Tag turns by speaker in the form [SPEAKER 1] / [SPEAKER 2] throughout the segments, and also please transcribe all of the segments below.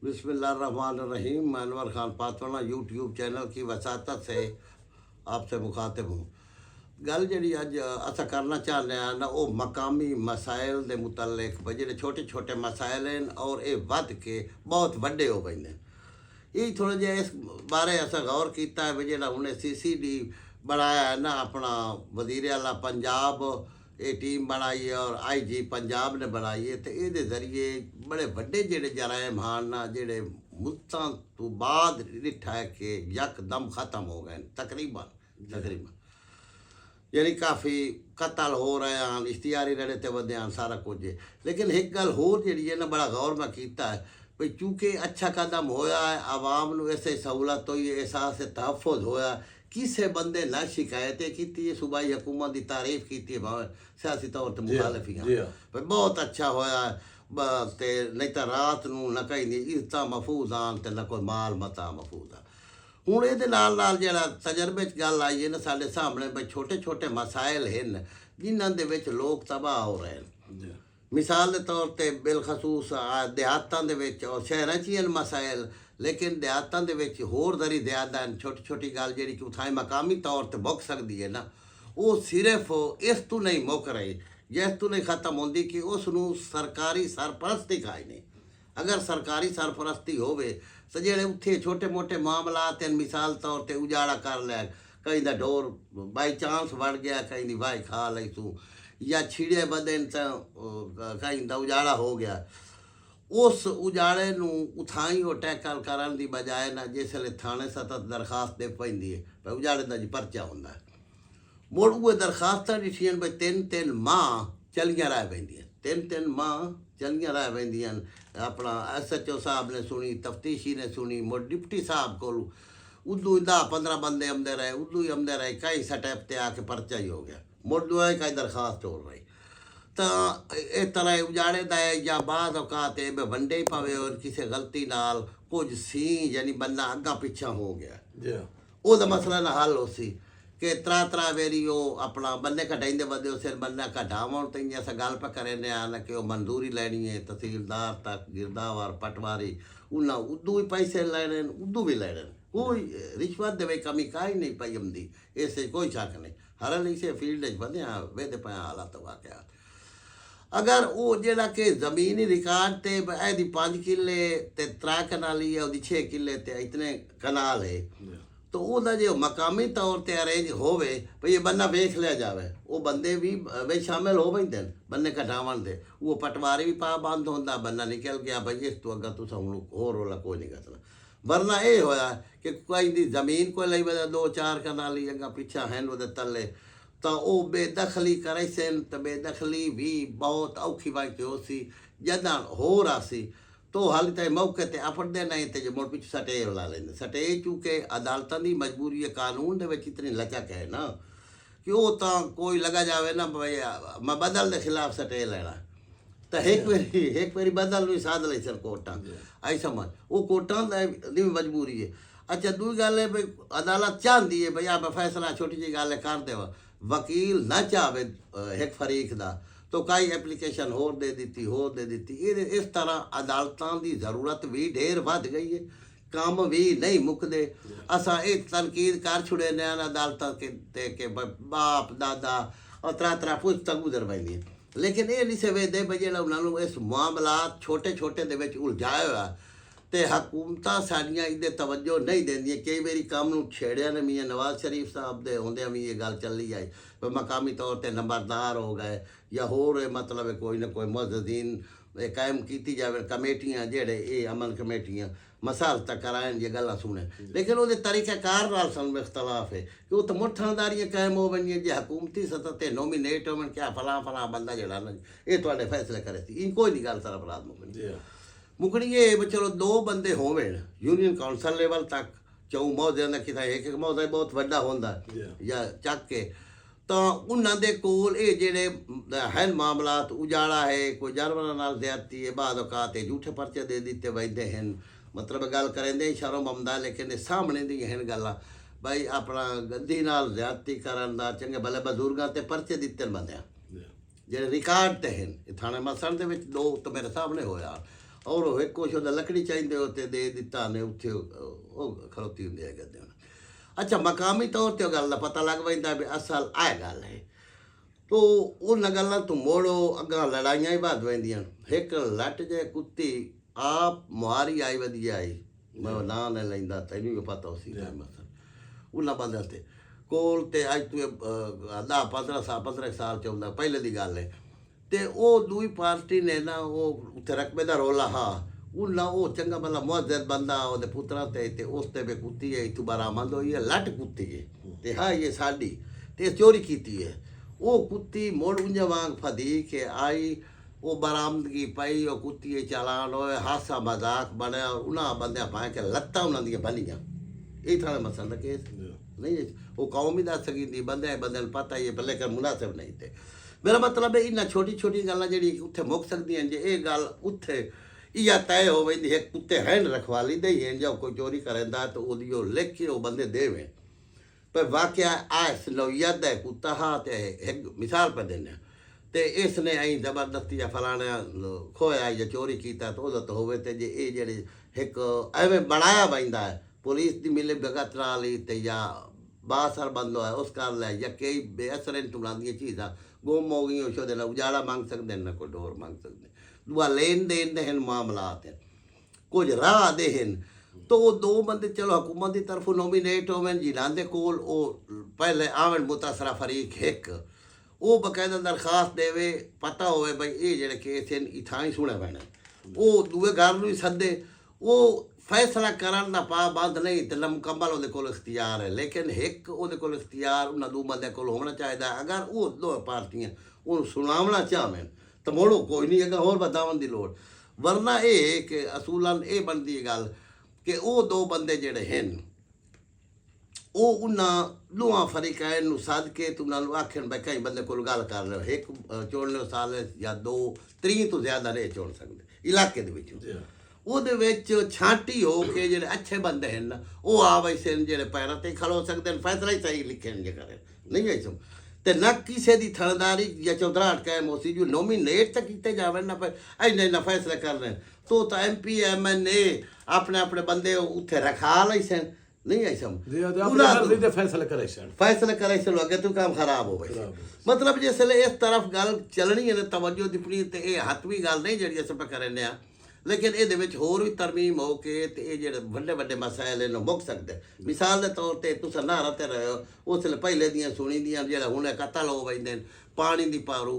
[SPEAKER 1] बिस्मिल्लाहिर्रहमानिर्रहीम। मैं Anwar Khan पातवाना YouTube channel की वसातत से आपसे मुखातिब हूँ। गल जी अज अस करना चाहते हैं ना वो मकामी मसाइल के मुतलक जो छोटे छोटे मसाइल हैं और ये वध के बहुत वड्डे हो गए हैं। ये थोड़ा जहा इस बारे अस गौर किया है जो उन्हें CCD बनाया है ना अपना वजीर आला पंजाब ये टीम बनाई है और IG पंजाब ने बनाई है। तो ये जरिए बड़े वड्डे जेड़े जराइम हान ना जेड़े मुल्तां तो बाद डिठा है कि यकदम ख़त्म हो गए तकरीबन यानी काफ़ी कतल हो रहे हैं, इश्तिहारी रड़े ते वधे हैं, सारा कुछ है। लेकिन एक गल होर जी है ना बड़ा गौर मैं किया है भाई चूँकि अच्छा कदम होया है आवाम को ऐसे सहूलत हुई है, एहसास तहफ़ुज़ होया, किसी बंदे ना शिकायतें की सूबाई हुकूमत की तारीफ़ की भावें सियासी तौर पर मुखालिफ ही भाई बहुत अच्छा होया है। ते नहीं तो रात नूं न कहीं इज्जत महफूज आन ते न कोई माल मता महफूज आ। हुण इहदे नाल नाल जिहड़ा तजर्बे च गल आई है ना साडे सामने भाई छोटे छोटे मसाइल हैं जिन्हां दे विच लोग तबाह हो रहे हैं। मिसाल के तौर पर बिलखसूस देहातां दे विच और शहरां च ही हैं मसाइल, लेकिन देहातां दे विच होर दरी ज़्यादा हैं। छोटी छोटी गल जिहड़ी कि उत्थां मकामी तौर पर मुक सकदी है ना वो सिर्फ इस तू नहीं मुक रही जिस तू नहीं ख़त्म होंदी कि उसनूं सरकारी सरपरस्ती खाई नहीं। अगर सरकारी सरपरस्ती होवे तो जेड़े उत्थे छोटे मोटे मामलात हैं मिसाल तौर पर उजाड़ा कर लिया, कहीं का डोर बाई चांस वड़ गया, कहीं की वाही खा ली तू या छिड़े बदन तो कहीं का उजाड़ा हो गया, उस उजाड़े नूं उथाई वो टैकल करन दी बजाय ना जिसले थाने सतत दरखास्त दे पैंदी है भाई उजाड़े का जी परचा होंदा है। मुड़ वो दरखास्तां ॾिठियां भाई 3-3 माह चलियां रह पैंदियां, 3-3 माह चलियां रह पैंदियां। अपना SHO साहब ने सुनी, तफ्तीशी ने सुनी, मुड़ डिप्टी साहब को उदू 10-15 बंदे आमदे रहे, उदू ही आमदे रहे, कई स्टैप ते आके परचा ही हो गया, मुड़ दुआए कई दरखास्त हो रही। तो इस तरह उजाड़े का है या बाद औकात वंडे ही पवे और किसी गलती नाल कुछ सी यानी बंदा अग्गा पिछा हो गया वो मसला ना हल हो सी कि त्रा वेरी वो अपना बन्ने कटाइंदे बदे उस बन्ना कटावन तो अस गल पर करें आना कि मंजूरी लैनी है तहसीलदार तक गिरदावर पटवारी उन्हें उदू भी पैसे लेने उदू भी लेने कोई रिश्वत दे कमी काई नहीं पई आती इस कोई शक नहीं। हर इसे फील्ड बंदिया वेदे पाया हालात वाकया अगर वो जेड़ा कि जमीनी रिकॉर्ड ते एदी 5 किले ते 3 कनाली है 6 किले ते इतने कनाल है तो वह जो मकामी तौर पर अरेंज होवे भाई ये बन्ना वेख लिया जाए वो बंदे भी भाई शामिल हो पैंदे बन्ने कटावन दे वो पटवारी भी पाबंद होंदा बन्ना निकल गया भाई इस तो अगर तुस होर रोला कोई नहीं करना। वरना ये होया कि कोई दी जमीन को लई वजह 2-4 कनाली अगर पिछा हैं वो तले तो वो बेदखली करे सन तो बेदखली भी बहुत औखी वाकई हो सी जदा हो रहा सी तो हाल तक मौके पर अपड़ते नहीं तो मुड़ पिछू सटे ला लेंगे सटे चूँकि अदालतों की मजबूरी है कानून के इतनी लचक है ना कि वो तो कोई लगा जाए ना भाई मैं बदल के खिलाफ सटे लेना तो एक बारी बदल भी साध ली सर कोर्टा आई समझ वो कोर्टा की मजबूरी है। अच्छा दूसरी गल है भाई अदालत चाहती है भाई आप फैसला छोटी जी गल कर दे वकील ना चाहे एक फरीक दा तो कई एप्लीकेशन होर दे दी इस तरह अदालतों की जरूरत भी ढेर बढ़ गई है, काम भी नहीं मुकदे। असा एक तनकीद कर छुड़े न अदालत के बाप दादा और त्रा पुश्त गुजर पैंदी, लेकिन ये नहीं से वेदे भाई जो उन्होंने इस मामलात छोटे छोटे दे विच उलझाया हुआ तो हुकूमत साड़ियाँ इधे तवज्जो नहीं देंदियां। कई बारी काम छेड़िया ने मियाँ नवाज शरीफ साहब दे होंदे भी ये गल चली आई मकामी तौर पर नंबरदार हो गए या होर मतलब कोई ना कोई मुअज़्ज़िन कायम की जाए कमेटियाँ जेड़े ये अमन कमेटियाँ मसाल तक कराएं ये गल्लां सुने, लेकिन वो तरीक़ाकार नाल सानूं इख्तलाफ है कि वो तो मुठ थानेदारियां कायम हो वनियां जे हुकूमती सतह पर नोमीनेट होवन क्या फलां बंदा जड़ा ना ये तुहाडे फैसले करे सी इन कोई नहीं गल सर अपराध मुकनी ये चलो 2 बंदे होवे यूनियन काउंसिल लेवल तक चौं मौजे का किता एक मौजा बहुत वड्डा होंदा या चक के तो उन्होंने दे कोल ये जेड़े हैं मामलात उजाड़ा है कोई जानवरों नाल ज्यादती है बाद औकात झूठे परचे दे दिते वैदे हैं मतलब गल करेंदे शर्म आमदा लेकिन सामने दी हैं गल्लां भाई अपना गद्दी नाल ज्यादती करन दा चंगे भले बजुर्गां ते परचे दिते बंदियां जेड़े रिकॉर्ड ते हैं थाने मसलन दे विच 2 तो मेरे सामने होया ਔਰ ਉਹ ਇੱਕ ਕੁਛ ਉਹਦਾ ਲੱਕੜੀ ਚਾਹੀਦੇ ਉੱਤੇ ਦੇ ਦਿੱਤਾ ਨੇ ਉੱਥੇ ਉਹ ਖਲੋਤੀ ਹੁੰਦੀ ਹੈ ਕਹਿੰਦੇ ਹੁਣ। ਅੱਛਾ ਮਕਾਮੀ ਤੌਰ 'ਤੇ ਉਹ ਗੱਲ ਦਾ ਪਤਾ ਲੱਗ ਪੈਂਦਾ ਵੀ ਅਸਲ ਇਹ ਗੱਲ ਹੈ। ਤੋ ਉਹਨਾਂ ਗੱਲਾਂ ਤੋਂ ਮੋੜੋ ਅੱਗਾ ਲੜਾਈਆਂ ਹੀ ਵੱਧ ਪੈਂਦੀਆਂ। ਇੱਕ ਲੱਟ ਜੇ ਕੁੱਤੀ ਆਪ ਮੁਹਾਰੀ ਆਈ ਵਧੀਆ ਆਈ ਮੈਂ ਨਾਂ ਨਹੀਂ ਲੈਂਦਾ ਤੈਨੂੰ ਵੀ ਪਤਾ ਉਸੀ ਟਾਈਮ ਮਸਲ ਉਹਨਾਂ ਬੰਦਿਆਂ 'ਤੇ ਕੋਲ ਤੇ ਅੱਜ ਤੂੰ 15 ਸਾਲ 'ਚ ਹੁੰਦਾ ਪਹਿਲੇ ਦੀ ਗੱਲ ਹੈ। ਤੇ ਉਹ ਦੂਈ ਪਾਰਟੀ ਨੇ ਨਾ ਉਹ ਉੱਥੇ ਰਕਬੇ ਦਾ ਰੌਲਾ ਹਾਂ ਉਹਨਾਂ ਉਹ ਚੰਗਾ ਭਲਾ ਮੁਅੱਜ਼ਜ਼ ਬੰਦਾ ਉਹਦੇ ਪੁੱਤਰਾਂ ਤੇ ਉਸ ਤੇ ਵੀ ਕੁੱਤੀ ਹੈ ਇੱਥੋਂ ਬਰਾਮਦ ਹੋਈ ਹੈ ਲੱਟ ਕੁੱਤੀ ਹੈ ਤੇ ਹਾਂ ਇਹ ਸਾਡੀ ਤੇ ਚੋਰੀ ਕੀਤੀ ਹੈ। ਉਹ ਕੁੱਤੀ ਮੁੜ ਉਂਝ ਵਾਂਗ ਫਦੀ ਕੇ ਆਈ ਉਹ ਬਰਾਮਦਗੀ ਪਈ ਉਹ ਕੁੱਤੀ ਚਾਲਾਨ ਹੋਏ ਹਾਸਾ ਮਜ਼ਾਕ ਬਣਿਆ ਉਹਨਾਂ ਬੰਦਿਆਂ ਪਾ ਕੇ ਲੱਤਾਂ ਉਹਨਾਂ ਦੀਆਂ ਬੰਨੀਆਂ। ਇਹ ਥਾਂ ਮਸਲ ਦਾ ਕੇਸ ਨਹੀਂ ਉਹ ਕੌਮ ਹੀ ਦੱਸ ਸਕਦੀ ਬੰਦੇ ਨੂੰ ਪਤਾ ਹੀ ਹੈ ਪਰ ਲੇਕਿਨ ਮੁਨਾਸਿਬ ਨਹੀਂ ਤੇ ਮੇਰਾ ਮਤਲਬ ਹੈ ਇਹਨਾਂ ਛੋਟੀ ਛੋਟੀ ਗੱਲਾਂ ਜਿਹੜੀ ਉੱਥੇ ਮੁੱਕ ਸਕਦੀਆਂ ਜੇ ਇਹ ਗੱਲ ਉੱਥੇ ਇਹ ਤੈਅ ਹੋ ਵੈਂਦੀ ਹੈ ਕੁੱਤੇ ਹੈਂਡ ਰਖਵਾਲੀ ਦੇ ਹੀ ਜਾਂ ਕੋਈ ਚੋਰੀ ਕਰਦਾ ਤਾਂ ਉਹਦੀ ਉਹ ਲਿਖ ਕੇ ਉਹ ਬੰਦੇ ਦੇਵੇ ਪਰ ਵਾਕਿਆ ਐਸ ਨੌਈਅਤ ਦਾ ਕੁੱਤਾ ਹਾਂ ਤੇ ਇੱਕ ਮਿਸਾਲ ਪਾ ਦਿੰਦੇ ਤੇ ਇਸ ਨੇ ਐਂ ਜ਼ਬਰਦਸਤੀ ਜਾਂ ਫਲਾਣਾ ਖੋਇਆ ਜਾਂ ਚੋਰੀ ਕੀਤਾ ਤਾਂ ਉਹਦਾ ਤਾਂ ਹੋਵੇ ਤੇ ਜੇ ਇਹ ਜਿਹੜੇ ਇੱਕ ਐਵੇਂ ਬਣਾਇਆ ਪੈਂਦਾ ਹੈ ਪੁਲਿਸ ਦੀ ਮਿਲੇ ਭਗਤ ਨਾਲ ਹੀ ਤੇ ਜਾਂ ਬਾਸਰ ਬੰਦ ਹੋਇਆ ਉਸ ਕਰ ਲੈ ਜਾਂ ਕਈ ਬੇਅਸਰ ਇੰਤਜ਼ਾਮ ਦੀਆਂ ਚੀਜ਼ਾਂ ਗੁੰਮ ਹੋ ਗਈਆਂ ਉਸ ਦੇ ਨਾਲ ਉਜਾੜਾ ਮੰਗ ਸਕਦੇ ਨਾ ਕੋਈ ਡੋਰ ਮੰਗ ਸਕਦੇ ਦੁਆ ਲੈਣ ਦੇਣ ਦੇ ਹਨ ਮਾਮਲਾਤ ਕੁਝ ਰਾਹ ਦੇ ਹਨ तो वो दो बंदे चलो हुकूमत की तरफों नोमीनेट होवन जिन्हां दे कोल वो पहले आवन मुतासरा फरीक एक वो बकायदा दरखास्त देवे पता होवे भाई ये जेड़े केस हैं इथां ही सुने पैने वो दूए घर नूं ही सदे वो फैसला करन दा पाबंद नहीं ते मुकम्मल उहदे कोल इख्तियार है लेकिन एक उहदे कोल इख्तियार उन्हां दो बंदे कोल होना चाहिए अगर वो दो पार्टियां उहनूं सुनावना चाहवन तो मोड़ो कोई नहीं अगर होर वधावन दी लोड़ वरना ये कि असूलन ये बनदी गल कि वो दो बंदे जेड़े हैं वो उन्होंने दोवां फरीकैन नूं सद के तो उन्होंने आखन भाई कई बंदे कोल गल कर रहे हो एक चुन लो साल या दो 3 तो ज़्यादा नहीं चुन सकते इलाके दे विचों ਉਹਦੇ ਵਿੱਚ ਛਾਂਟੀ ਹੋ ਕੇ ਜਿਹੜੇ ਅੱਛੇ ਬੰਦੇ ਹਨ ਉਹ ਆ ਵੈਸੇ ਜਿਹੜੇ ਪੈਰਾਂ ਤੇ ਖਲੋ ਸਕਦੇ ਨੇ ਫੈਸਲਾ ਹੀ ਸਹੀ ਲਿਖਣਗੇ ਕਰੇ ਨਹੀਂ ਐਸੋ ਤੇ ਨਾ ਕਿਸੇ ਦੀ ਥਣਦਾਰੀ ਜਾਂ ਚੌਧਰਾਟ ਕਾਇਮ ਹੋ ਸੀ ਜੋ ਨੋਮੀਨੇਟ ਤਾਂ ਕੀਤੇ ਜਾਵੇ ਨਾ ਪਰ ਇੰਨੇ ਨਾ ਫੈਸਲਾ ਕਰ ਰਹੇ ਤੋ ਤਾਂ ਐਮਪੀ ਐਮਐਨਏ ਆਪਣੇ ਆਪਣੇ ਬੰਦੇ ਉੱਥੇ ਰਖਾ ਲਈ ਸਨ नहीं ऐसा फैसला करे चलो अगे तो काम खराब हो गई मतलब जिसले इस तरफ गल चलनी है तवज्जो दिपनी ते ये हथवी गल नहीं जी अस करने लेकिन ये होर भी तरमीम हो के ये जो बड़े बड़े मसाइल मुक सकते मिसाल के तौर पर तुस नहारते रहे हो उसले पहले दियाँ सुनी दियाँ जो हूँ कतल हो बजते पानी की पारू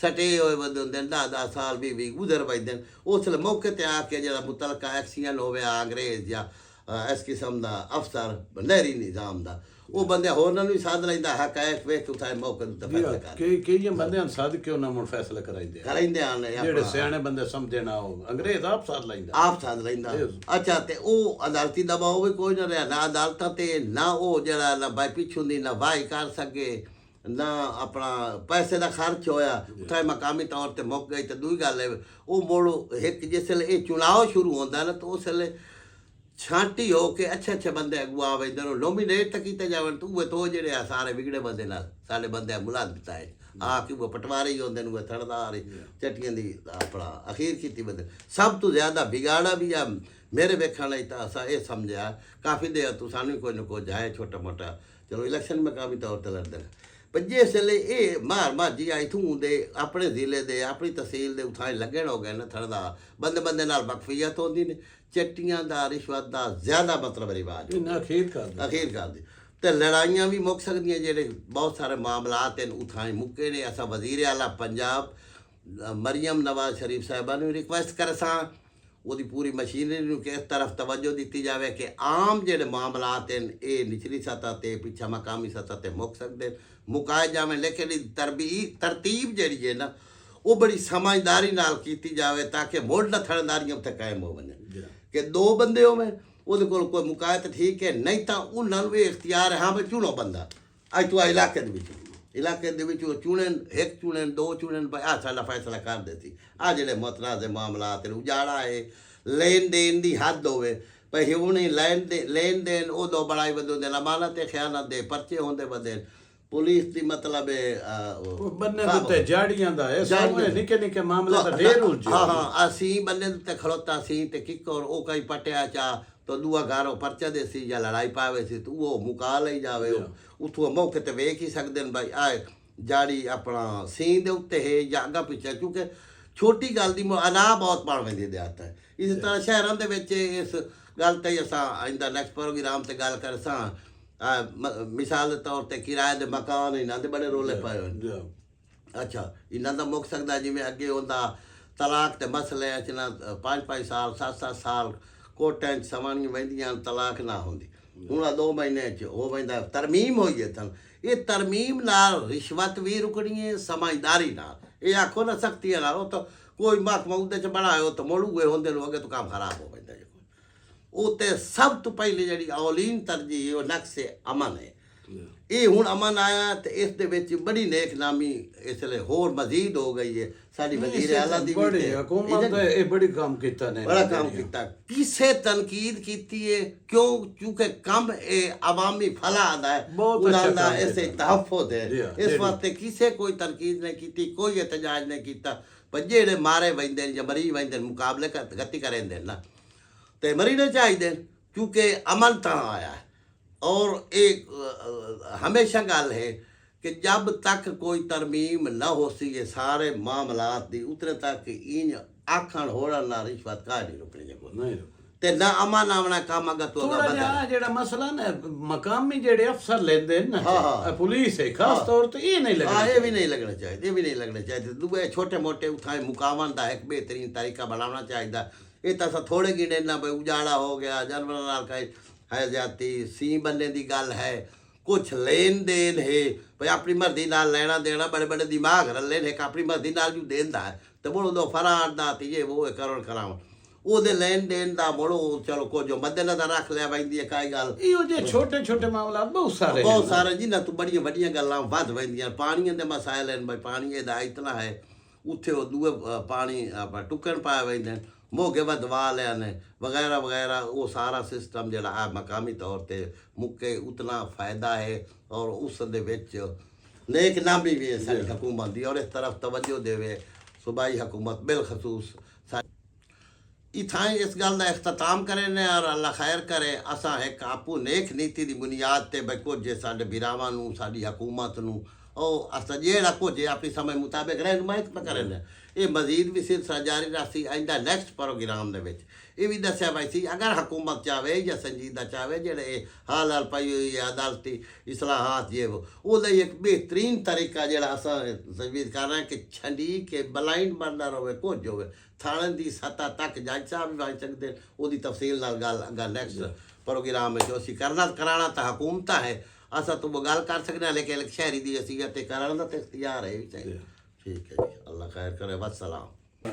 [SPEAKER 1] सटे हुए बंदे होंगे 10-10 साल भी गुजर बजते उसले मौके पर आके जो मुतलका एक्सीडेंट हो अंग्रेज या इस किस्म का अफसर लहरी निज़ाम का वो बंदे होरनां नूं भी साध लैंदा हक़ाइक़ वेख के उठाए मौके ते फैसला कर
[SPEAKER 2] कई बंदे साध के उन्हां मुड़ फैसला कराइंदे
[SPEAKER 1] आने
[SPEAKER 2] जेड़े सियाणे बंदे समझे ना हो अंग्रेज आप साध लैंदा
[SPEAKER 1] अच्छा ते ओ अदालती दबाव भी कोई ना रहा ना अदालतां ते ना वो जेड़ा ना बाई पिछों दी ना वाही कर सके ना अपना पैसे का खर्च होया उत्थे मकामी तौर पर मुक गई तो दूई गल है वो मोड़ो एक जिसले ये चुनाव शुरू होंदा ना तो उसले छांटी हो के अच्छे अच्छे बंदे अगुआ वजदे नोमीनेट तक किए जावन तो वो तो जेड़े सारे बिगड़े बंदे ना सारे बंदे मुलाद दिता है कि वो पटवारी होंदे ने थड़दार चटियां दी अपना अखीर की बंदे सब तो ज़्यादा बिगाड़ा भी आ मेरे वेखण लई तां असां ये समझिया काफ़ी देर तो सानू कोई न कोई जाए छोटा मोटा चलो इलेक्शन में काफ़ी तौर पर लड़ते पर जिसले ये मार माजी आई थूं दे अपने ज़िले दे अपनी तहसील दे उठाए लग्गण हो गए न थड़दार बंदे बंदे नाल बकफियत होंदी ने चट्टियां दा रिश्वत दा ज़्यादा मतलब रिवाज
[SPEAKER 2] अखीर
[SPEAKER 1] कर दे तो लड़ाइयाँ भी मुक सकदियां जेडे बहुत सारे मामलात हैं उठाए मुक्के ने असा वजीर आला पंजाब मरियम नवाज शरीफ साहिबा नूं रिक्वेस्ट कर सां ਉਹਦੀ पूरी मशीनरी ਨੂੰ किस तरफ तवज्जो दी जाए कि आम जेडे मामलात हैं ये निचली सतह ते पिछा मकामी सतह ते मुक सकते मुकाए जावे लेकिन तरतीब जी है ना वो बड़ी समझदारी नाल की जाए ताकि मुड़ न थड़दारियां उत्थे कायम हो वने कि दो बंदे होवे ਉਹਦੇ ਕੋਲ कोई मुकाए तो ठीक है नहीं तो उन्होंने भी इख्तियार है हाँ भाई चुनो बंदा अज तू इलाके चुनन एक चुनन 2 चुनन भाई आ साडा फैसला कर देती आ जेडे मुतनाज़ मामलात उजाड़ा है लेन देन की हद होवे भाई हूँ लेन देन उदों बड़ाई बदो दे अमानत खयानत दे परचे होंदे बदे ਪੁਲਿਸ ਦੀ ਮਤਲਬ
[SPEAKER 2] ਉਹ ਬੰਨੇ ਦੇ ਉੱਤੇ ਜਾੜੀਆਂ ਦਾ ਇਹ ਸਾਰੇ ਨਿੱਕੇ ਨਿੱਕੇ ਮਾਮਲੇ ਤਾਂ ਢੇਰ ਉਲਝੇ
[SPEAKER 1] ਹਾਂ ਅਸੀਂ ਬੰਨੇ ਦੇ ਉੱਤੇ ਖਲੋਤਾ ਸੀ ਤੇ ਕਿੱਕਰ ਉਹ ਕਈ ਪਟਿਆ ਚਾ तो दूआ गारो परचा दे सी या लड़ाई पावे सी तो वो मुका ले जावे उतो मौके ते वेख ही सकदे न भाई आए जाड़ी अपना सीं दे उत्ते है या अगा पिछे क्योंकि छोटी गल दी अना बहुत पाण वेंदी दे आता है इस तरह शहरां दे विच इस गल ते असां आइंदा नेक्स्ट प्रोग्राम ते गल करसां मिसाल दे तौर ते किराए दे मकान इन्हां दे बड़े रोले पाए होए अच्छा इन्हां दा मुक सकदा जिवें अगे हुंदा तलाक ते मसले च ना 5-5 साल 7-7 साल कोर्टां च सवाणियां वेंदियां तलाक ना हुंदी हुण 2 महीने च हो वेंदा तरमीम होई है तन ये तरमीम नाल रिश्वत भी रुकनी है समझदारी नाल ये आखो ना सख्ती नाल वो तो कोई महकमा उहदे च बनायो तो मोड़ूए होंदे नो अगे तो काम खराब हो वेंदा है उत्ते सब तो पहले जिहड़ी औलीन तरजीह वो नक्शे अमन है ये हुण अमन आया तो इस दे विच बड़ी नेकनामी इसलिए होर मजीद हो गई है साडी वजीर आला दी
[SPEAKER 2] बड़ी हुकूमत ने ये बड़ी काम कीता ने
[SPEAKER 1] बड़ा काम कीता किसे तनकीद कीती है क्यों क्योंकि कम ए अवामी फला आदा है उनादा ऐसे तहफ्फुज़ है इस वास्ते किसे कोई तनकीद नहीं कीती कोई एहतजाज नहीं कीता पर जेड़े मारे वेंदे या मरी वेंदे मुकाबले गति करेंदे ना ते मरीने चाहिए क्योंकि अमन ता आया है और एक हमेशा गल है कि जब तक कोई तरमीम न हो सी ये सारे मामलात दी उतने तक इन आखण होड़ा ना रिश्वत का नहीं रुकनी
[SPEAKER 2] नहीं
[SPEAKER 1] ते ना अमन आवना काम अगर तो
[SPEAKER 2] थोड़ा जिहा जेड़ा मसला ना मकामी जेड़े अफसर लेंदे ना पुलिस है खास तौर ते ये नहीं लगना
[SPEAKER 1] ये भी नहीं लगना चाहिए ये भी नहीं लगना चाहिए दूए छोटे मोटे उठाए मुकावन दा एक बेहतरीन तरीका बनाना चाहिए ये तो थोड़े गिने ना भाई उजाड़ा हो गया जानवर नाल का है जाती सी बनने की गल है कुछ लेन देन है भाई अपनी मर्जी नाल लेना देना बड़े बड़े दिमाग रले ने अपनी मर्जी नाल जो देंदा है तो बोलो दो फरार दा ते ये वो करण कराव ओदे लेन देन दा बोलो चलो को जो मद्देनजर रख लिया वैंदी है काई गल
[SPEAKER 2] इहो जे छोटे छोटे मामला बहुत सारे
[SPEAKER 1] जिन्हां तू बड़ियां बड़ियां गल्लां वध वैंदियां पानियां दे मसाइल हैं भाई पानी दा इतना है उत्थे वो दूए पानी टुकन पाए वेंदे मोगे वधवा लिया ने वगैरह वगैरह वो सारा सिस्टम जड़ा है मकामी तौर पे मुक्के उतना फ़ायदा है और उस दे विच नेक नामी भी है सारी हुकूमत दी और इस तरफ तवज्जो देवे सूबाई हुकूमत बिलखसूस इथाई इस गल का इख्तिताम करें ने और अल्लाह खैर करे असा एक आपू नेक नीति की बुनियाद ते भाई कुछ साडे बिरावां नूं साडी हुकूमत नूं और अस जेड़ा कुछ अपनी समय मुताबिक रहनुमाई करें ये मजीद भी सिलसिला जारी रखी आइंदा नेक्स्ट प्रोग्राम दे विच ये भी दस्या भाई सी अगर हुकूमत चाहे या संजीदा चाहे जेड़े हाल हाल पाई हुई है अदालती इस्लाहात ये वो एक बेहतरीन तरीका जेड़ा असां तजवीज़ कर रहे हैं कि छंडी के ब्लाइंड बर्नर होवे कुछ होवे थाने की सतह तक जज साहब भी आई सकते वो तफसील नाल गल अगर नेक्स्ट प्रोग्राम में जो असीं करना कराना तो हुकूमत है असा तो वो गल कर सकते हैं लेकिन शहरी की असीयत करने का तो इख्तियार है ठीक है जी अल्लाह खैर करे वस्सलाम।